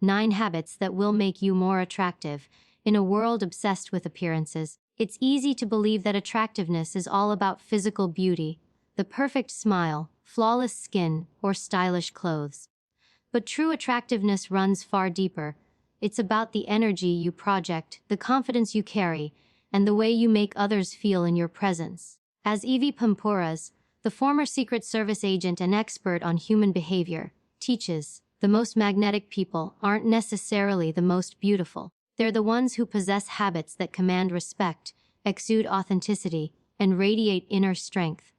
9 habits that will make you more attractive. In a world obsessed with appearances, it's easy to believe that attractiveness is all about physical beauty, the perfect smile, flawless skin, or stylish clothes. But true attractiveness runs far deeper. It's about the energy you project, the confidence you carry, and the way you make others feel in your presence. As Evy Poumpouras, the former Secret Service agent and expert on human behavior, teaches, the most magnetic people aren't necessarily the most beautiful. They're the ones who possess habits that command respect, exude authenticity, and radiate inner strength.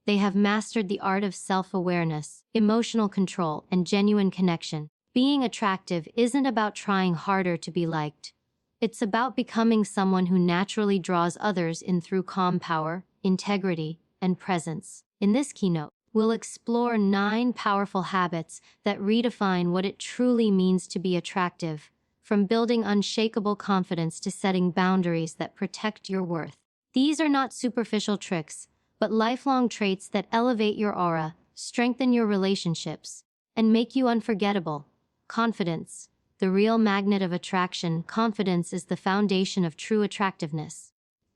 They have mastered the art of self-awareness, emotional control, and genuine connection. Being attractive isn't about trying harder to be liked. It's about becoming someone who naturally draws others in through calm power, integrity, and presence. In this keynote, we'll explore 9 powerful habits that redefine what it truly means to be attractive, from building unshakable confidence to setting boundaries that protect your worth. These are not superficial tricks, but lifelong traits that elevate your aura, strengthen your relationships, and make you unforgettable. Confidence, the real magnet of attraction. Confidence is the foundation of true attractiveness.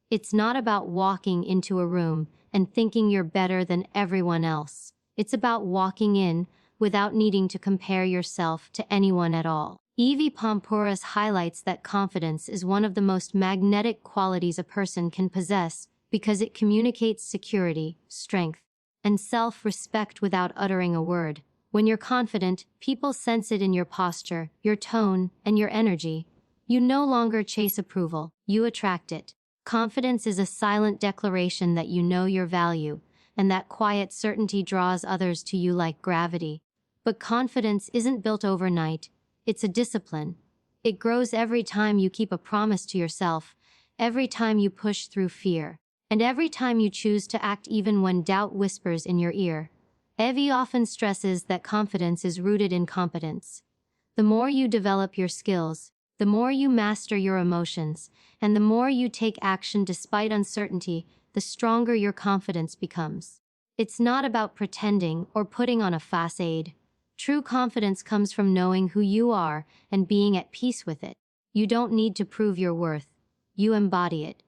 It's not about walking into a room and thinking you're better than everyone else. It's about walking in without needing to compare yourself to anyone at all. Evy Poumpouras highlights that confidence is one of the most magnetic qualities a person can possess because it communicates security, strength, and self-respect without uttering a word. When you're confident, people sense it in your posture, your tone, and your energy. You no longer chase approval, you attract it. Confidence is a silent declaration that you know your value, and that quiet certainty draws others to you like gravity. But confidence isn't built overnight. It's a discipline. It grows every time you keep a promise to yourself, every time you push through fear, and every time you choose to act even when doubt whispers in your ear. Evy often stresses that confidence is rooted in competence. The more you develop your skills, the more you master your emotions, and the more you take action despite uncertainty, the stronger your confidence becomes. It's not about pretending or putting on a facade. True confidence comes from knowing who you are and being at peace with it. You don't need to prove your worth. You embody it.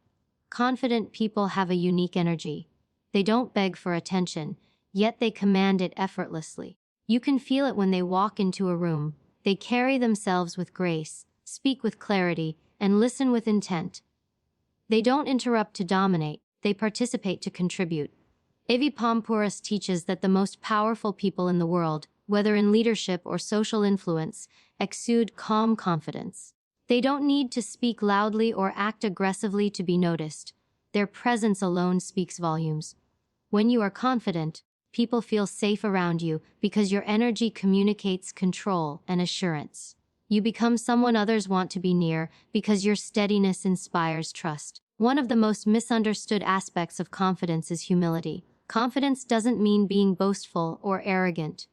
Confident people have a unique energy. They don't beg for attention, yet they command it effortlessly. You can feel it when they walk into a room. They carry themselves with grace, speak with clarity, and listen with intent. They don't interrupt to dominate, they participate to contribute. Evy Poumpouras teaches that the most powerful people in the world, whether in leadership or social influence, exude calm confidence. They don't need to speak loudly or act aggressively to be noticed. Their presence alone speaks volumes. When you are confident, people feel safe around you because your energy communicates control and assurance. You become someone others want to be near because your steadiness inspires trust. One of the most misunderstood aspects of confidence is humility. Confidence doesn't mean being boastful or arrogant.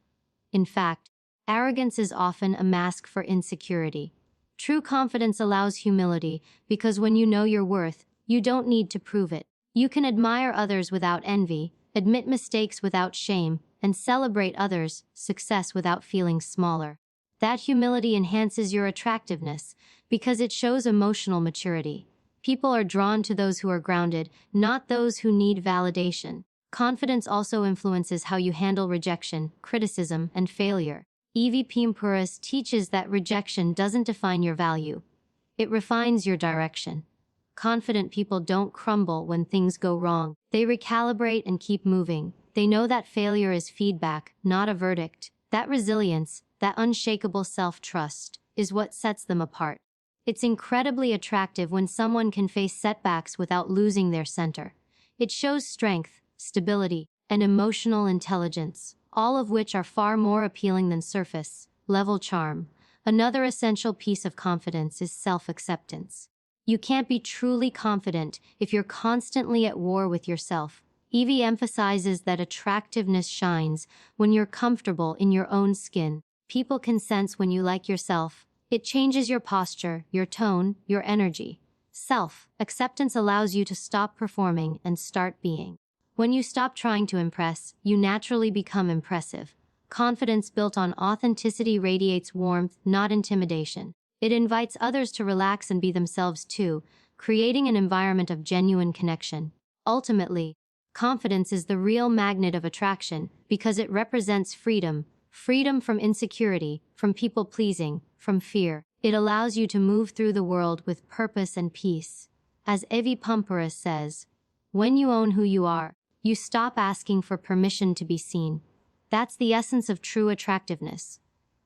In fact, arrogance is often a mask for insecurity. True confidence allows humility because when you know your worth, you don't need to prove it. You can admire others without envy, admit mistakes without shame, and celebrate others' success without feeling smaller. That humility enhances your attractiveness because it shows emotional maturity. People are drawn to those who are grounded, not those who need validation. Confidence also influences how you handle rejection, criticism, and failure. Evy Poumpouras teaches that rejection doesn't define your value. It refines your direction. Confident people don't crumble when things go wrong. They recalibrate and keep moving. They know that failure is feedback, not a verdict. That resilience, that unshakable self-trust, is what sets them apart. It's incredibly attractive when someone can face setbacks without losing their center. It shows strength, stability, and emotional intelligence, all of which are far more appealing than surface-level charm. Another essential piece of confidence is self-acceptance. You can't be truly confident if you're constantly at war with yourself. Evy emphasizes that attractiveness shines when you're comfortable in your own skin. People can sense when you like yourself. It changes your posture, your tone, your energy. Self-acceptance allows you to stop performing and start being. When you stop trying to impress, you naturally become impressive. Confidence built on authenticity radiates warmth, not intimidation. It invites others to relax and be themselves too, creating an environment of genuine connection. Ultimately, confidence is the real magnet of attraction because it represents freedom, freedom from insecurity, from people-pleasing, from fear. It allows you to move through the world with purpose and peace. As Evy Poumpouras says, when you own who you are, you stop asking for permission to be seen. That's the essence of true attractiveness.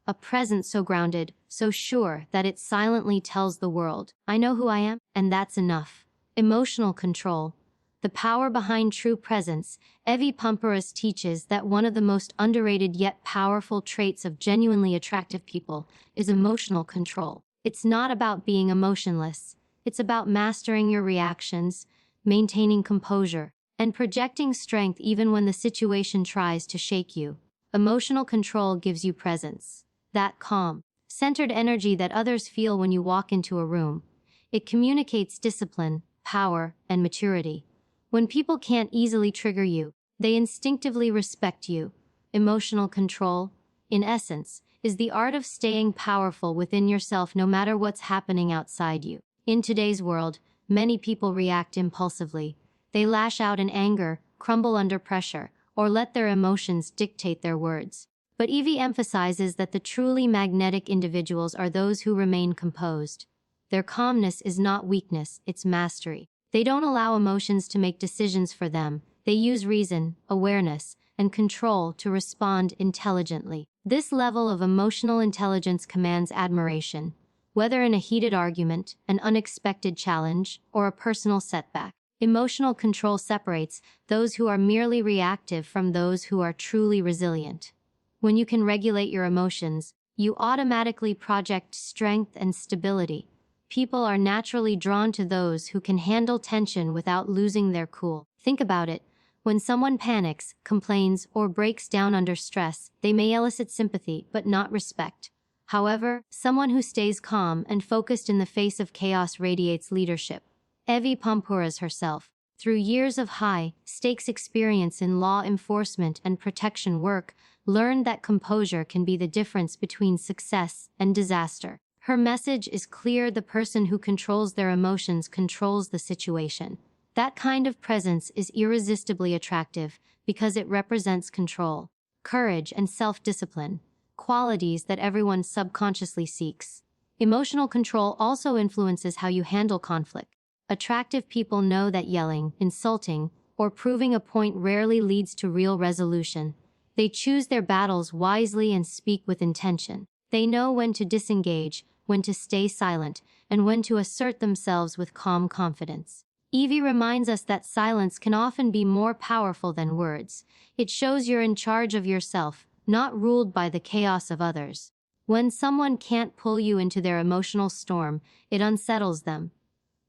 A presence so grounded, so sure that it silently tells the world, I know who I am, and that's enough. Emotional control. The power behind true presence. Evy Poumpouras teaches that one of the most underrated yet powerful traits of genuinely attractive people is emotional control. It's not about being emotionless. It's about mastering your reactions, maintaining composure, and projecting strength even when the situation tries to shake you. Emotional control gives you presence. That calm, centered energy that others feel when you walk into a room. It communicates discipline, power, and maturity. When people can't easily trigger you, they instinctively respect you. Emotional control, in essence, is the art of staying powerful within yourself no matter what's happening outside you. In today's world, many people react impulsively. They lash out in anger, crumble under pressure, or let their emotions dictate their words. But Evy emphasizes that the truly magnetic individuals are those who remain composed. Their calmness is not weakness, it's mastery. They don't allow emotions to make decisions for them. They use reason, awareness, and control to respond intelligently. This level of emotional intelligence commands admiration, whether in a heated argument, an unexpected challenge, or a personal setback. Emotional control separates those who are merely reactive from those who are truly resilient. When you can regulate your emotions, you automatically project strength and stability. People are naturally drawn to those who can handle tension without losing their cool. Think about it. When someone panics, complains, or breaks down under stress, they may elicit sympathy but not respect. However, someone who stays calm and focused in the face of chaos radiates leadership. Evy Poumpouras herself, through years of high-stakes experience in law enforcement and protection work, learned that composure can be the difference between success and disaster. Her message is clear: the person who controls their emotions controls the situation. That kind of presence is irresistibly attractive because it represents control, courage, and self-discipline, qualities that everyone subconsciously seeks. Emotional control also influences how you handle conflict. Attractive people know that yelling, insulting, or proving a point rarely leads to real resolution. They choose their battles wisely and speak with intention. They know when to disengage, when to stay silent, and when to assert themselves with calm confidence. Evy reminds us that silence can often be more powerful than words. It shows you're in charge of yourself, not ruled by the chaos of others. When someone can't pull you into their emotional storm, it unsettles them,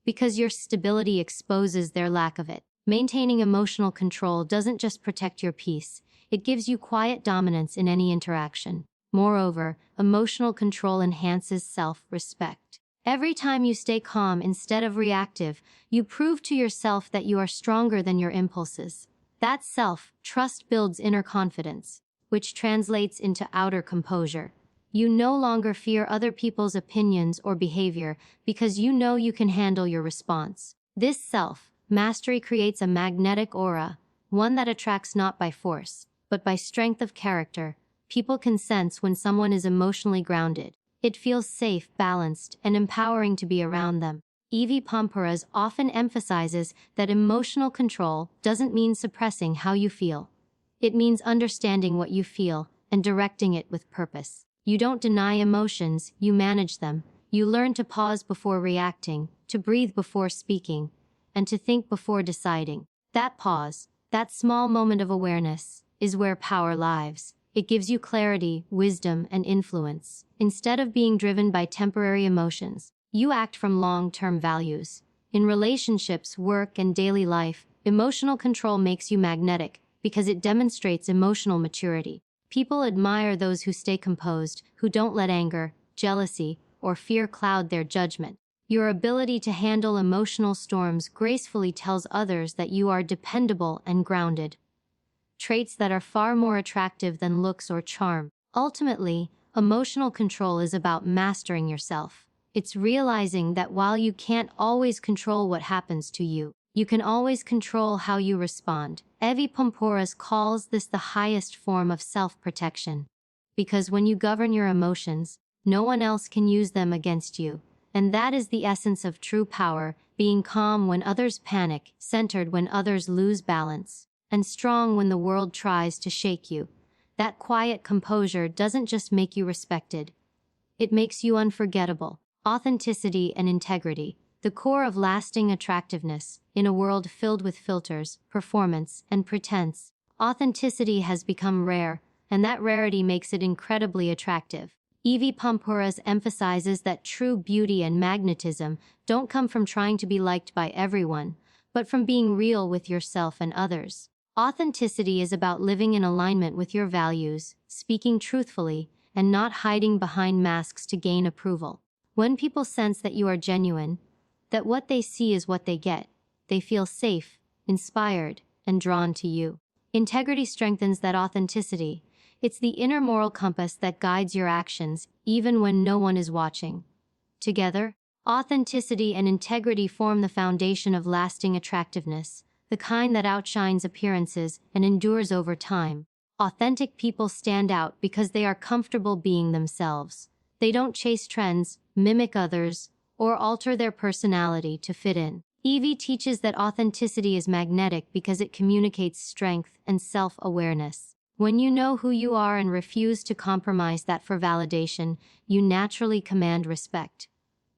because your stability exposes their lack of it. Maintaining emotional control doesn't just protect your peace, it gives you quiet dominance in any interaction. Moreover, emotional control enhances self-respect. Every time you stay calm instead of reactive, you prove to yourself that you are stronger than your impulses. That self-trust builds inner confidence, which translates into outer composure. You no longer fear other people's opinions or behavior because you know you can handle your response. This self-mastery creates a magnetic aura, one that attracts not by force, but by strength of character. People can sense when someone is emotionally grounded. It feels safe, balanced, and empowering to be around them. Evy Poumpouras often emphasizes that emotional control doesn't mean suppressing how you feel. It means understanding what you feel and directing it with purpose. You don't deny emotions, you manage them. You learn to pause before reacting, to breathe before speaking, and to think before deciding. That pause, that small moment of awareness, is where power lies. It gives you clarity, wisdom, and influence. Instead of being driven by temporary emotions, you act from long-term values. In relationships, work, and daily life, emotional control makes you magnetic because it demonstrates emotional maturity. People admire those who stay composed, who don't let anger, jealousy, or fear cloud their judgment. Your ability to handle emotional storms gracefully tells others that you are dependable and grounded. traits that are far more attractive than looks or charm. Ultimately, emotional control is about mastering yourself. It's realizing that while you can't always control what happens to you, you can always control how you respond. Evy Poumpouras calls this the highest form of self-protection. Because when you govern your emotions, no one else can use them against you. And that is the essence of true power, being calm when others panic, centered when others lose balance, and strong when the world tries to shake you. That quiet composure doesn't just make you respected. It makes you unforgettable. Authenticity and integrity, the core of lasting attractiveness, in a world filled with filters, performance, and pretense. Authenticity has become rare, and that rarity makes it incredibly attractive. Evy Poumpouras emphasizes that true beauty and magnetism don't come from trying to be liked by everyone, but from being real with yourself and others. Authenticity is about living in alignment with your values, speaking truthfully, and not hiding behind masks to gain approval. When people sense that you are genuine, that what they see is what they get, they feel safe, inspired, and drawn to you. Integrity strengthens that authenticity. It's the inner moral compass that guides your actions, even when no one is watching. Together, authenticity and integrity form the foundation of lasting attractiveness, the kind that outshines appearances and endures over time. Authentic people stand out because they are comfortable being themselves. They don't chase trends, mimic others, or alter their personality to fit in. Evy teaches that authenticity is magnetic because it communicates strength and self-awareness. When you know who you are and refuse to compromise that for validation, you naturally command respect.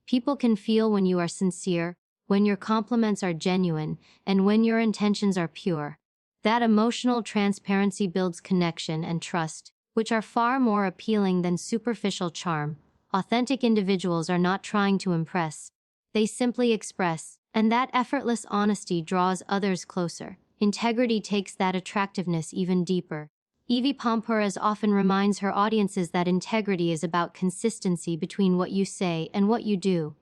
People can feel when you are sincere, when your compliments are genuine, and when your intentions are pure. That emotional transparency builds connection and trust, which are far more appealing than superficial charm. Authentic individuals are not trying to impress. They simply express, and that effortless honesty draws others closer. Integrity takes that attractiveness even deeper. Evy Poumpouras often reminds her audiences that integrity is about consistency between what you say and what you do.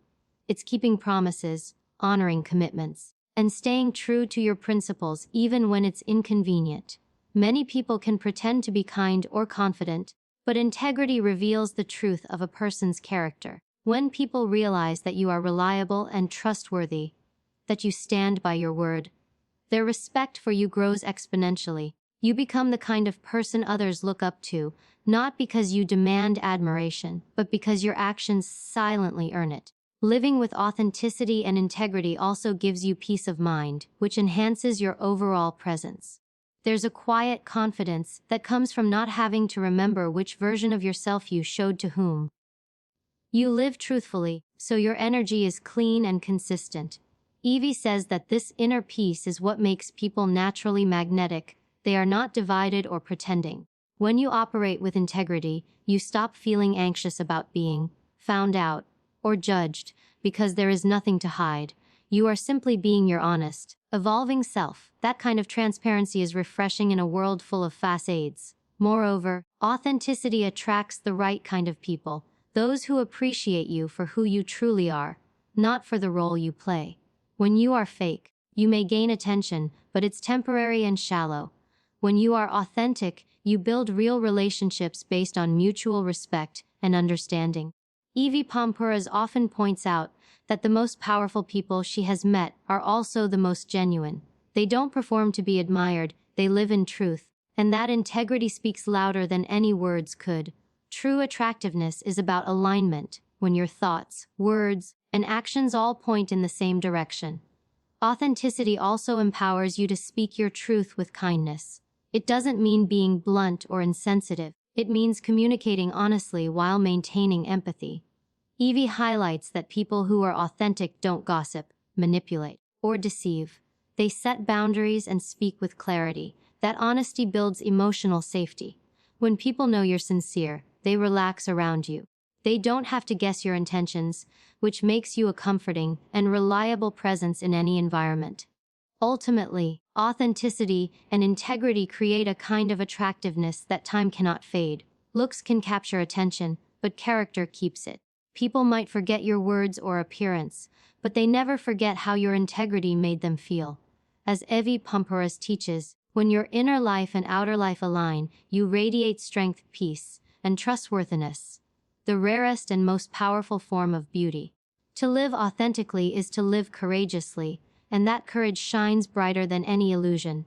It's keeping promises, honoring commitments, and staying true to your principles even when it's inconvenient. Many people can pretend to be kind or confident, but integrity reveals the truth of a person's character. When people realize that you are reliable and trustworthy, that you stand by your word, their respect for you grows exponentially. You become the kind of person others look up to, not because you demand admiration, but because your actions silently earn it. Living with authenticity and integrity also gives you peace of mind, which enhances your overall presence. There's a quiet confidence that comes from not having to remember which version of yourself you showed to whom. You live truthfully, so your energy is clean and consistent. Evy says that this inner peace is what makes people naturally magnetic. They are not divided or pretending. When you operate with integrity, you stop feeling anxious about being found out or judged because there is nothing to hide. You are simply being your honest, evolving self. That kind of transparency is refreshing in a world full of facades. Moreover, authenticity attracts the right kind of people, those who appreciate you for who you truly are, not for the role you play. When you are fake, you may gain attention, but it's temporary and shallow. When you are authentic, you build real relationships based on mutual respect and understanding. Evy Poumpouras often points out that the most powerful people she has met are also the most genuine. They don't perform to be admired, they live in truth, and that integrity speaks louder than any words could. True attractiveness is about alignment, when your thoughts, words, and actions all point in the same direction. Authenticity also empowers you to speak your truth with kindness. It doesn't mean being blunt or insensitive. It means communicating honestly while maintaining empathy. Evy highlights that people who are authentic don't gossip, manipulate, or deceive. They set boundaries and speak with clarity. That honesty builds emotional safety. When people know you're sincere, they relax around you. They don't have to guess your intentions, which makes you a comforting and reliable presence in any environment. Ultimately, authenticity and integrity create a kind of attractiveness that time cannot fade. Looks can capture attention, but character keeps it. People might forget your words or appearance, but they never forget how your integrity made them feel. As Evy Poumpouras teaches, When your inner life and outer life align, you radiate strength, peace, and trustworthiness, the rarest and most powerful form of beauty. To live authentically is to live courageously, and that courage shines brighter than any illusion.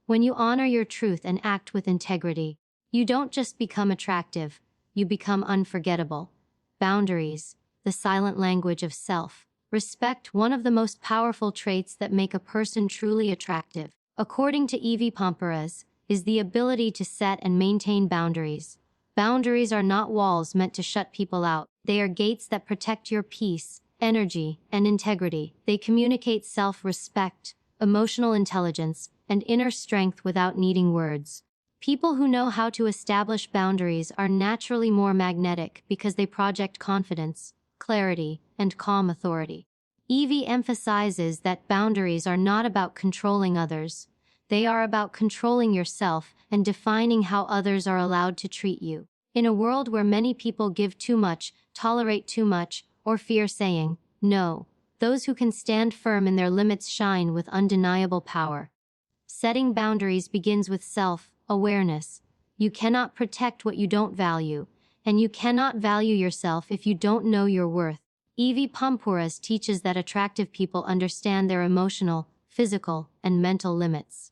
When you honor your truth and act with integrity, you don't just become attractive, you become unforgettable. Boundaries, the silent language of self-respect, one of the most powerful traits that make a person truly attractive, according to Evy Poumpouras, is the ability to set and maintain boundaries. Boundaries are not walls meant to shut people out. They are gates that protect your peace, energy, and integrity. They communicate self-respect, emotional intelligence, and inner strength without needing words. People who know how to establish boundaries are naturally more magnetic because they project confidence, clarity, and calm authority. Evie emphasizes that boundaries are not about controlling others. They are about controlling yourself and defining how others are allowed to treat you. In a world where many people give too much, tolerate too much, or fear saying no, those who can stand firm in their limits shine with undeniable power. Setting boundaries begins with self-awareness. You cannot protect what you don't value, and you cannot value yourself if you don't know your worth. Evy Poumpouras teaches that attractive people understand their emotional, physical, and mental limits.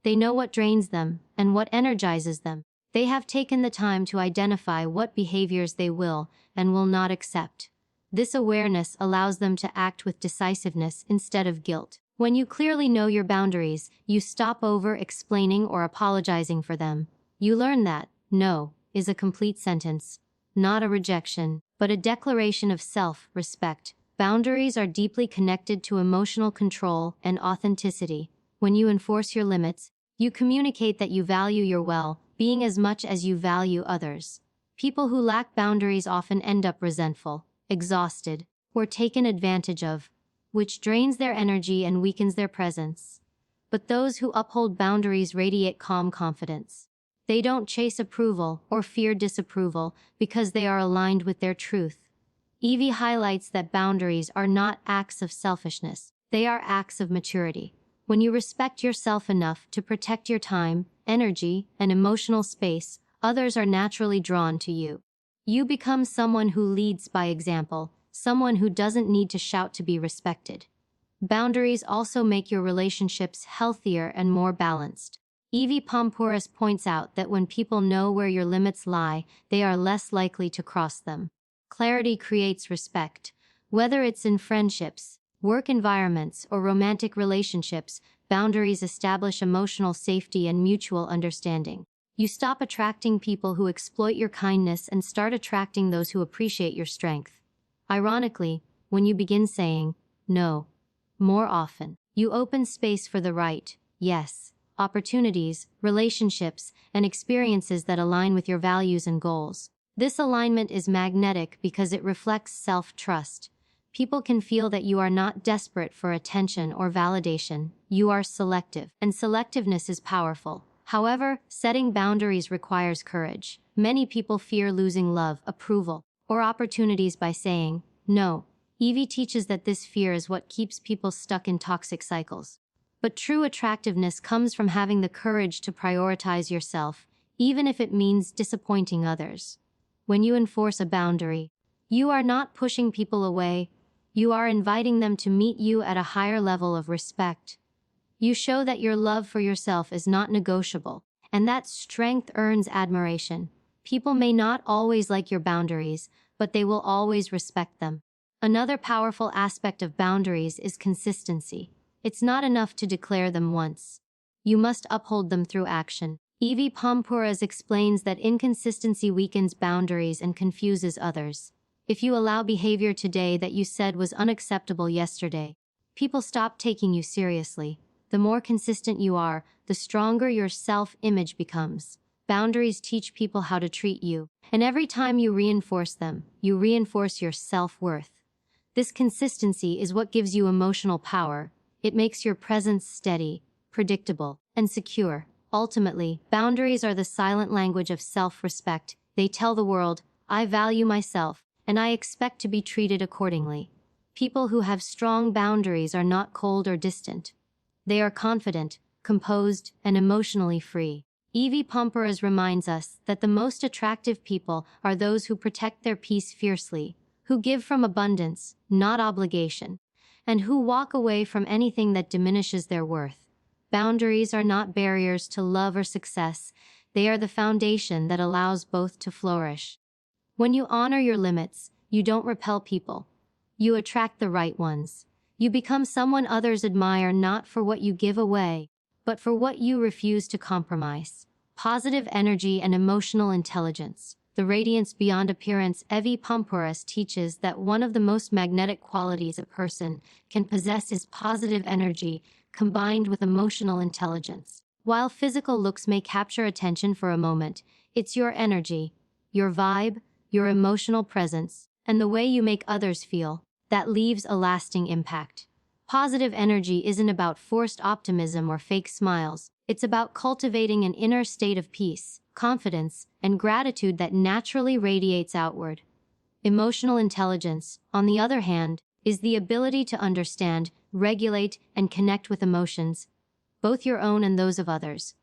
They know what drains them and what energizes them. They have taken the time to identify what behaviors they will and will not accept. This awareness allows them to act with decisiveness instead of guilt. When you clearly know your boundaries, you stop over-explaining or apologizing for them. You learn that no is a complete sentence, not a rejection, but a declaration of self-respect. Boundaries are deeply connected to emotional control and authenticity. When you enforce your limits, you communicate that you value your well-being as much as you value others. People who lack boundaries often end up resentful, exhausted, or taken advantage of, which drains their energy and weakens their presence. But those who uphold boundaries radiate calm confidence. They don't chase approval or fear disapproval because they are aligned with their truth. Evie highlights that boundaries are not acts of selfishness, they are acts of maturity. When you respect yourself enough to protect your time, energy, and emotional space, others are naturally drawn to you. You become someone who leads by example, someone who doesn't need to shout to be respected. Boundaries also make your relationships healthier and more balanced. Evy Poumpouras points out that when people know where your limits lie, they are less likely to cross them. Clarity creates respect. Whether it's in friendships, work environments, or romantic relationships, boundaries establish emotional safety and mutual understanding. You stop attracting people who exploit your kindness and start attracting those who appreciate your strength. Ironically, when you begin saying no more often, you open space for the right yes opportunities, relationships, and experiences that align with your values and goals. This alignment is magnetic because it reflects self-trust. People can feel that you are not desperate for attention or validation. You are selective, and selectiveness is powerful. However, setting boundaries requires courage. Many people fear losing love, approval, or opportunities by saying no. Evie teaches that this fear is what keeps people stuck in toxic cycles. But true attractiveness comes from having the courage to prioritize yourself, even if it means disappointing others. When you enforce a boundary, you are not pushing people away, you are inviting them to meet you at a higher level of respect. You show that your love for yourself is not negotiable, and that strength earns admiration. People may not always like your boundaries, but they will always respect them. Another powerful aspect of boundaries is consistency. It's not enough to declare them once. You must uphold them through action. Evy Poumpouras explains that inconsistency weakens boundaries and confuses others. If you allow behavior today that you said was unacceptable yesterday, people stop taking you seriously. The more consistent you are, the stronger your self-image becomes. Boundaries teach people how to treat you, and every time you reinforce them, you reinforce your self-worth. This consistency is what gives you emotional power. It makes your presence steady, predictable, and secure. Ultimately, boundaries are the silent language of self-respect. They tell the world, I value myself, and I expect to be treated accordingly. People who have strong boundaries are not cold or distant. They are confident, composed, and emotionally free. Evy Poumpouras reminds us that the most attractive people are those who protect their peace fiercely, who give from abundance, not obligation, and who walk away from anything that diminishes their worth. Boundaries are not barriers to love or success, they are the foundation that allows both to flourish. When you honor your limits, you don't repel people. You attract the right ones. You become someone others admire not for what you give away, but for what you refuse to compromise. Positive energy and emotional intelligence. The radiance beyond appearance. Evy Poumpouras teaches that one of the most magnetic qualities a person can possess is positive energy combined with emotional intelligence. While physical looks may capture attention for a moment, it's your energy, your vibe, your emotional presence, and the way you make others feel that leaves a lasting impact. Positive energy isn't about forced optimism or fake smiles. It's about cultivating an inner state of peace, confidence, and gratitude that naturally radiates outward. Emotional intelligence, on the other hand, is the ability to understand, regulate, and connect with emotions, both your own and those of others.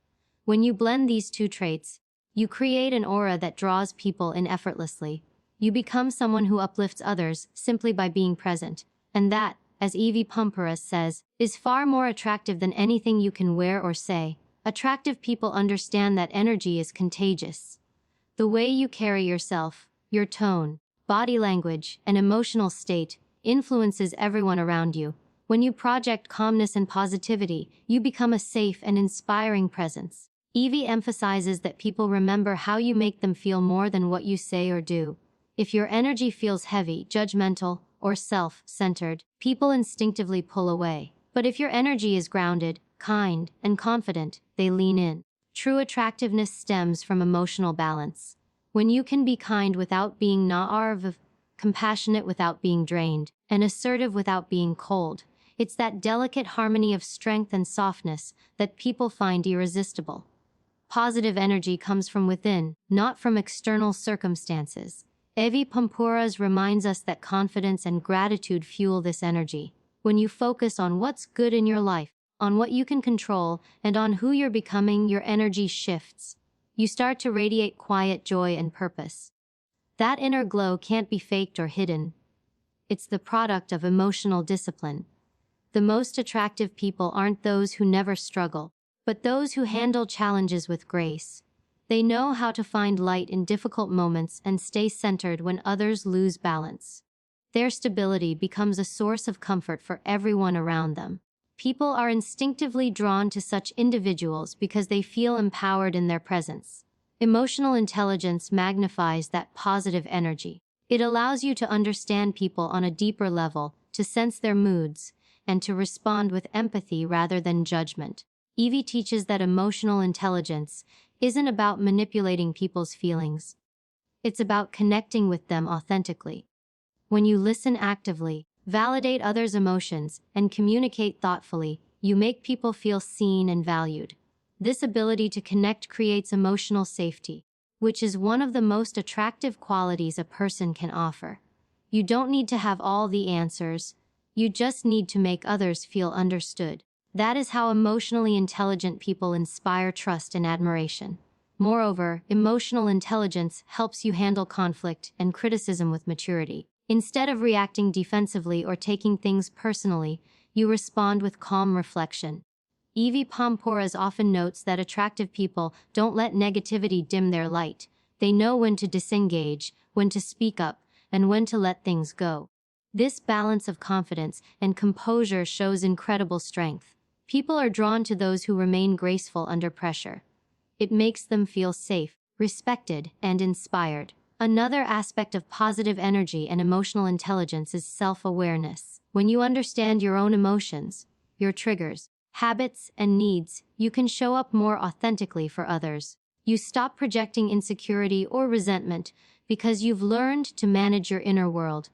When you blend these two traits, you create an aura that draws people in effortlessly. You become someone who uplifts others simply by being present. And that, as Evy Poumpouras says, is far more attractive than anything you can wear or say. Attractive people understand that energy is contagious. The way you carry yourself, your tone, body language, and emotional state influences everyone around you. When you project calmness and positivity, you become a safe and inspiring presence. Evy emphasizes that people remember how you make them feel more than what you say or do. If your energy feels heavy, judgmental, or self-centered, people instinctively pull away. But if your energy is grounded, kind, and confident, they lean in. True attractiveness stems from emotional balance. When you can be kind without being naive, compassionate without being drained, and assertive without being cold, it's that delicate harmony of strength and softness that people find irresistible. Positive energy comes from within, not from external circumstances. Evy Poumpouras reminds us that confidence and gratitude fuel this energy. When you focus on what's good in your life, on what you can control, and on who you're becoming, your energy shifts. You start to radiate quiet joy and purpose. That inner glow can't be faked or hidden. It's the product of emotional discipline. The most attractive people aren't those who never struggle, but those who handle challenges with grace. They know how to find light in difficult moments and stay centered when others lose balance. Their stability becomes a source of comfort for everyone around them. People are instinctively drawn to such individuals because they feel empowered in their presence. Emotional intelligence magnifies that positive energy. It allows you to understand people on a deeper level, to sense their moods, and to respond with empathy rather than judgment. Evy teaches that emotional intelligence isn't about manipulating people's feelings. It's about connecting with them authentically. When you listen actively, validate others' emotions, and communicate thoughtfully, you make people feel seen and valued. This ability to connect creates emotional safety, which is one of the most attractive qualities a person can offer. You don't need to have all the answers. You just need to make others feel understood. That is how emotionally intelligent people inspire trust and admiration. Moreover, emotional intelligence helps you handle conflict and criticism with maturity. Instead of reacting defensively or taking things personally, you respond with calm reflection. Evy Poumpouras often notes that attractive people don't let negativity dim their light. They know when to disengage, when to speak up, and when to let things go. This balance of confidence and composure shows incredible strength. People are drawn to those who remain graceful under pressure. It makes them feel safe, respected, and inspired. Another aspect of positive energy and emotional intelligence is self-awareness. When you understand your own emotions, your triggers, habits, and needs, you can show up more authentically for others. You stop projecting insecurity or resentment because you've learned to manage your inner world.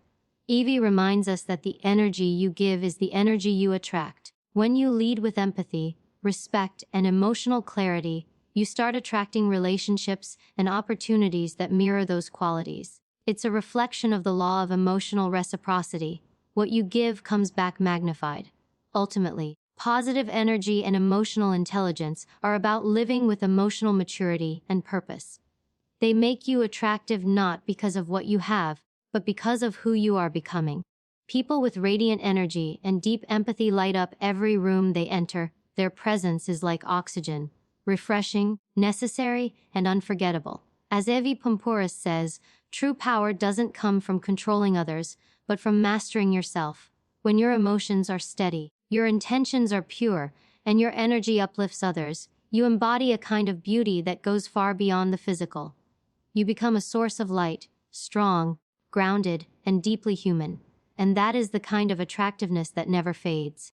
Evy reminds us that the energy you give is the energy you attract. When you lead with empathy, respect, and emotional clarity, you start attracting relationships and opportunities that mirror those qualities. It's a reflection of the law of emotional reciprocity. What you give comes back magnified. Ultimately, Positive energy and emotional intelligence are about living with emotional maturity and purpose. They make you attractive not because of what you have, but because of who you are becoming. People with radiant energy and deep empathy light up every room they enter. Their presence is like oxygen, refreshing, necessary, and unforgettable. As Evy Poumpouras says, true power doesn't come from controlling others, but from mastering yourself. When your emotions are steady, your intentions are pure, and your energy uplifts others, you embody a kind of beauty that goes far beyond the physical. You become a source of light, strong, grounded, and deeply human. And that is the kind of attractiveness that never fades.